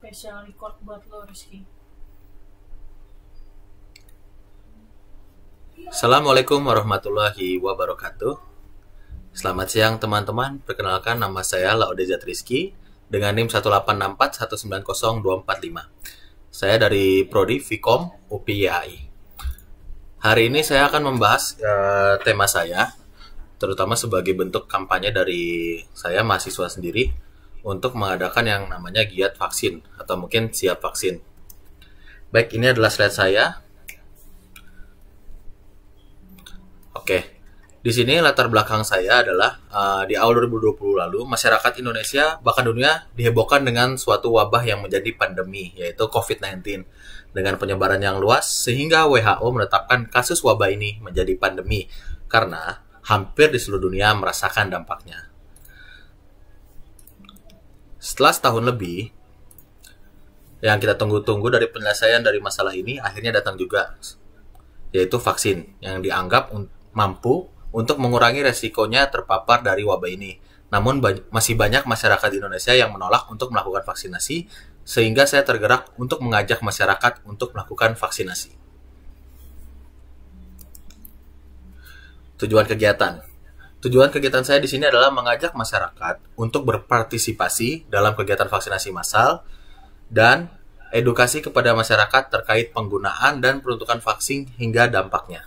spesial record buat lo, Rizky. Assalamualaikum warahmatullahi wabarakatuh. Selamat siang teman-teman. Perkenalkan, nama saya Laodezat Rizky dengan NIM 184190245. Saya dari Prodi Vkom UPI. Hari ini saya akan membahas tema saya, terutama sebagai bentuk kampanye dari saya mahasiswa sendiri untuk mengadakan yang namanya giat vaksin atau mungkin siap vaksin. Baik, ini adalah slide saya. Oke, di sini latar belakang saya adalah di awal 2020 lalu masyarakat Indonesia bahkan dunia dihebohkan dengan suatu wabah yang menjadi pandemi, yaitu COVID-19 dengan penyebaran yang luas sehingga WHO menetapkan kasus wabah ini menjadi pandemi karena hampir di seluruh dunia merasakan dampaknya. Setelah setahun lebih, yang kita tunggu-tunggu dari penyelesaian dari masalah ini akhirnya datang juga, yaitu vaksin yang dianggap mampu untuk mengurangi resikonya terpapar dari wabah ini. Namun masih banyak masyarakat di Indonesia yang menolak untuk melakukan vaksinasi, sehingga saya tergerak untuk mengajak masyarakat untuk melakukan vaksinasi. Tujuan kegiatan saya di sini adalah mengajak masyarakat untuk berpartisipasi dalam kegiatan vaksinasi massal dan edukasi kepada masyarakat terkait penggunaan dan peruntukan vaksin hingga dampaknya.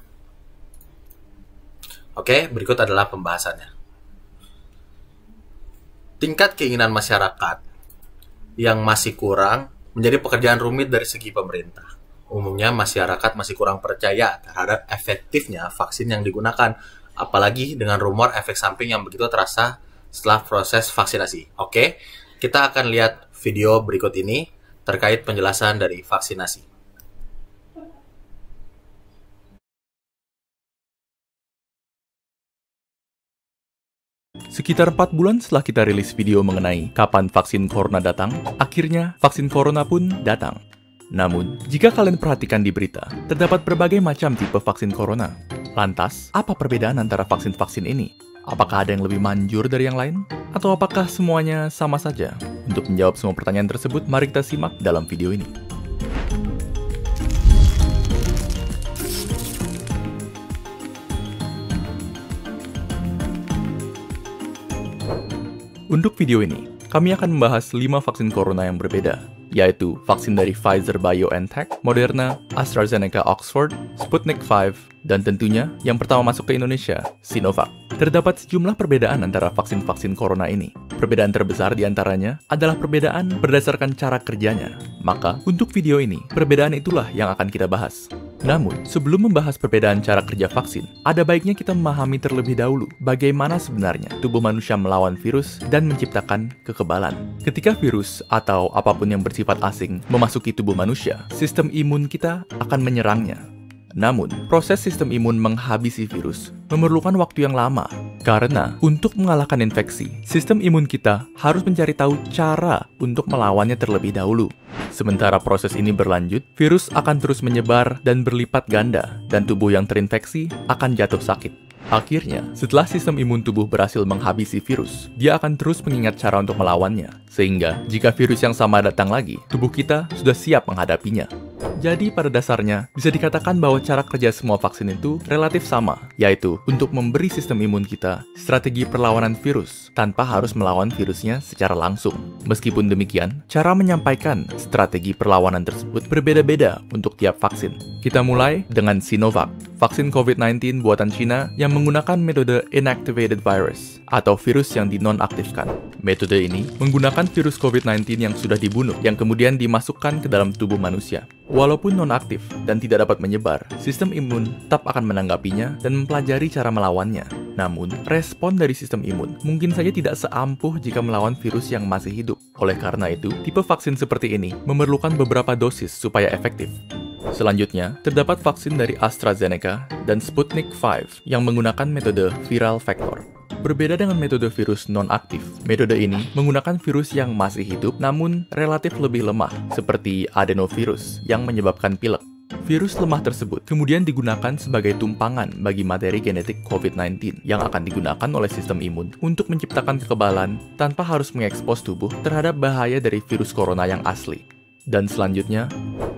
Oke, berikut adalah pembahasannya. Tingkat keinginan masyarakat yang masih kurang menjadi pekerjaan rumit dari segi pemerintah. Umumnya masyarakat masih kurang percaya terhadap efektifnya vaksin yang digunakan, apalagi dengan rumor efek samping yang begitu terasa setelah proses vaksinasi. Oke, kita akan lihat video berikut ini terkait penjelasan dari vaksinasi. Sekitar 4 bulan setelah kita rilis video mengenai kapan vaksin corona datang, akhirnya vaksin corona pun datang. Namun, jika kalian perhatikan di berita, terdapat berbagai macam tipe vaksin corona. Lantas, apa perbedaan antara vaksin-vaksin ini? Apakah ada yang lebih manjur dari yang lain? Atau apakah semuanya sama saja? Untuk menjawab semua pertanyaan tersebut, mari kita simak dalam video ini. Untuk video ini, kami akan membahas 5 vaksin corona yang berbeda, yaitu vaksin dari Pfizer-BioNTech, Moderna, AstraZeneca Oxford, Sputnik V, dan tentunya yang pertama masuk ke Indonesia, Sinovac. Terdapat sejumlah perbedaan antara vaksin-vaksin corona ini. Perbedaan terbesar di antaranya adalah perbedaan berdasarkan cara kerjanya. Maka, untuk video ini, perbedaan itulah yang akan kita bahas. Namun, sebelum membahas perbedaan cara kerja vaksin, ada baiknya kita memahami terlebih dahulu bagaimana sebenarnya tubuh manusia melawan virus dan menciptakan kekebalan. Ketika virus atau apapun yang bersifat asing memasuki tubuh manusia, sistem imun kita akan menyerangnya. Namun, proses sistem imun menghabisi virus memerlukan waktu yang lama. Karena, untuk mengalahkan infeksi, sistem imun kita harus mencari tahu cara untuk melawannya terlebih dahulu. Sementara proses ini berlanjut, virus akan terus menyebar dan berlipat ganda, dan tubuh yang terinfeksi akan jatuh sakit. Akhirnya, setelah sistem imun tubuh berhasil menghabisi virus, dia akan terus mengingat cara untuk melawannya. Sehingga, jika virus yang sama datang lagi, tubuh kita sudah siap menghadapinya. Jadi pada dasarnya, bisa dikatakan bahwa cara kerja semua vaksin itu relatif sama, yaitu untuk memberi sistem imun kita strategi perlawanan virus tanpa harus melawan virusnya secara langsung. Meskipun demikian, cara menyampaikan strategi perlawanan tersebut berbeda-beda untuk tiap vaksin. Kita mulai dengan Sinovac, vaksin COVID-19 buatan Cina yang menggunakan metode inactivated virus atau virus yang dinonaktifkan. Metode ini menggunakan virus COVID-19 yang sudah dibunuh yang kemudian dimasukkan ke dalam tubuh manusia. Walaupun nonaktif dan tidak dapat menyebar, sistem imun tetap akan menanggapinya dan mempelajari cara melawannya. Namun, respon dari sistem imun mungkin saja tidak seampuh jika melawan virus yang masih hidup. Oleh karena itu, tipe vaksin seperti ini memerlukan beberapa dosis supaya efektif. Selanjutnya, terdapat vaksin dari AstraZeneca dan Sputnik V yang menggunakan metode viral vector. Berbeda dengan metode virus non-aktif, metode ini menggunakan virus yang masih hidup namun relatif lebih lemah, seperti adenovirus yang menyebabkan pilek. Virus lemah tersebut kemudian digunakan sebagai tumpangan bagi materi genetik COVID-19 yang akan digunakan oleh sistem imun untuk menciptakan kekebalan tanpa harus mengekspos tubuh terhadap bahaya dari virus corona yang asli. Dan selanjutnya,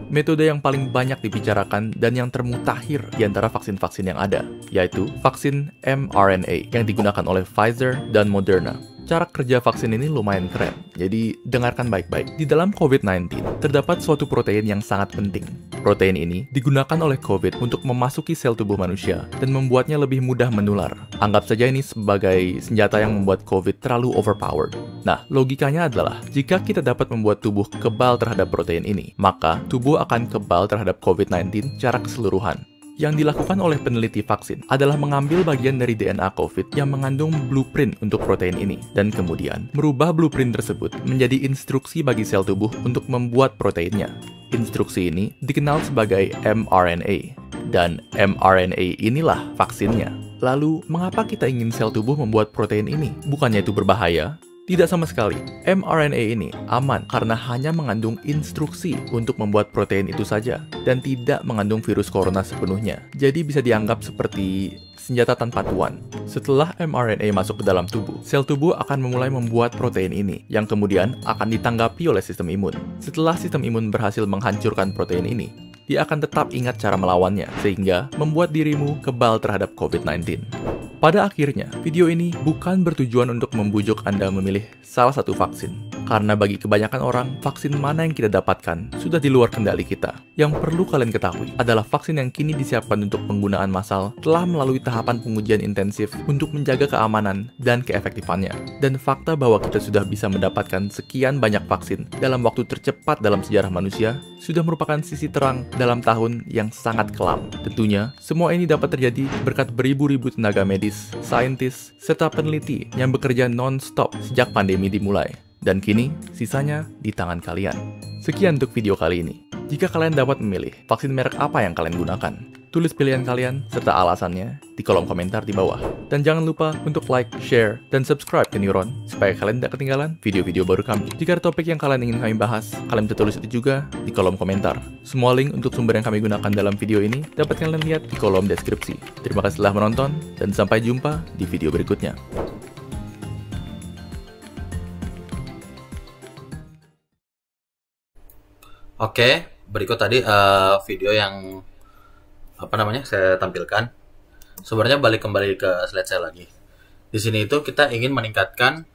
metode yang paling banyak dibicarakan dan yang termutakhir di antara vaksin-vaksin yang ada, yaitu vaksin mRNA yang digunakan oleh Pfizer dan Moderna. Cara kerja vaksin ini lumayan keren, jadi dengarkan baik-baik. Di dalam COVID-19, terdapat suatu protein yang sangat penting. Protein ini digunakan oleh COVID untuk memasuki sel tubuh manusia dan membuatnya lebih mudah menular. Anggap saja ini sebagai senjata yang membuat COVID terlalu overpowered. Nah, logikanya adalah, jika kita dapat membuat tubuh kebal terhadap protein ini, maka tubuh akan kebal terhadap COVID-19 secara keseluruhan. Yang dilakukan oleh peneliti vaksin adalah mengambil bagian dari DNA COVID yang mengandung blueprint untuk protein ini, dan kemudian merubah blueprint tersebut menjadi instruksi bagi sel tubuh untuk membuat proteinnya. Instruksi ini dikenal sebagai mRNA, dan mRNA inilah vaksinnya. Lalu, mengapa kita ingin sel tubuh membuat protein ini? Bukannya itu berbahaya? Tidak sama sekali. mRNA ini aman karena hanya mengandung instruksi untuk membuat protein itu saja dan tidak mengandung virus corona sepenuhnya. Jadi bisa dianggap seperti senjata tanpa tuan. Setelah mRNA masuk ke dalam tubuh, sel tubuh akan memulai membuat protein ini yang kemudian akan ditanggapi oleh sistem imun. Setelah sistem imun berhasil menghancurkan protein ini, dia akan tetap ingat cara melawannya sehingga membuat dirimu kebal terhadap COVID-19. Pada akhirnya, video ini bukan bertujuan untuk membujuk Anda memilih salah satu vaksin. Karena bagi kebanyakan orang, vaksin mana yang kita dapatkan sudah di luar kendali kita. Yang perlu kalian ketahui adalah vaksin yang kini disiapkan untuk penggunaan massal telah melalui tahapan pengujian intensif untuk menjaga keamanan dan keefektifannya. Dan fakta bahwa kita sudah bisa mendapatkan sekian banyak vaksin dalam waktu tercepat dalam sejarah manusia sudah merupakan sisi terang dalam tahun yang sangat kelam. Tentunya, semua ini dapat terjadi berkat beribu-ribu tenaga medis, saintis, serta peneliti yang bekerja non-stop sejak pandemi dimulai. Dan kini, sisanya di tangan kalian. Sekian untuk video kali ini. Jika kalian dapat memilih vaksin merek apa yang kalian gunakan, tulis pilihan kalian serta alasannya di kolom komentar di bawah. Dan jangan lupa untuk like, share, dan subscribe ke Neuron supaya kalian tidak ketinggalan video-video baru kami. Jika ada topik yang kalian ingin kami bahas, kalian bisa tulis itu juga di kolom komentar. Semua link untuk sumber yang kami gunakan dalam video ini dapat kalian lihat di kolom deskripsi. Terima kasih telah menonton, dan sampai jumpa di video berikutnya. Oke, berikut tadi video yang saya tampilkan. Sebenarnya balik kembali ke slide saya lagi. Di sini itu kita ingin meningkatkan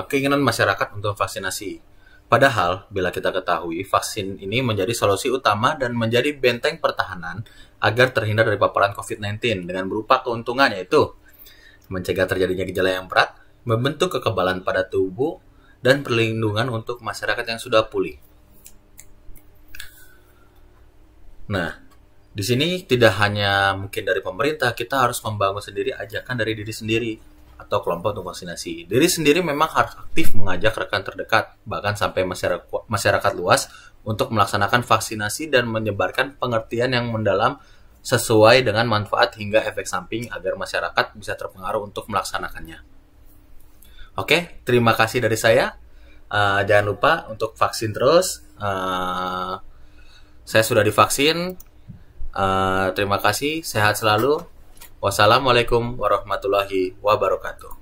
keinginan masyarakat untuk vaksinasi. Padahal bila kita ketahui vaksin ini menjadi solusi utama dan menjadi benteng pertahanan agar terhindar dari paparan COVID-19 dengan berupa keuntungan, yaitu mencegah terjadinya gejala yang berat, membentuk kekebalan pada tubuh, dan perlindungan untuk masyarakat yang sudah pulih. Nah, di sini tidak hanya mungkin dari pemerintah, kita harus membangun sendiri ajakan dari diri sendiri atau kelompok untuk vaksinasi. Diri sendiri memang harus aktif mengajak rekan terdekat, bahkan sampai masyarakat luas untuk melaksanakan vaksinasi dan menyebarkan pengertian yang mendalam sesuai dengan manfaat hingga efek samping agar masyarakat bisa terpengaruh untuk melaksanakannya. Oke, terima kasih dari saya. Jangan lupa untuk vaksin terus. Saya sudah divaksin. Terima kasih, sehat selalu. Wassalamualaikum warahmatullahi wabarakatuh.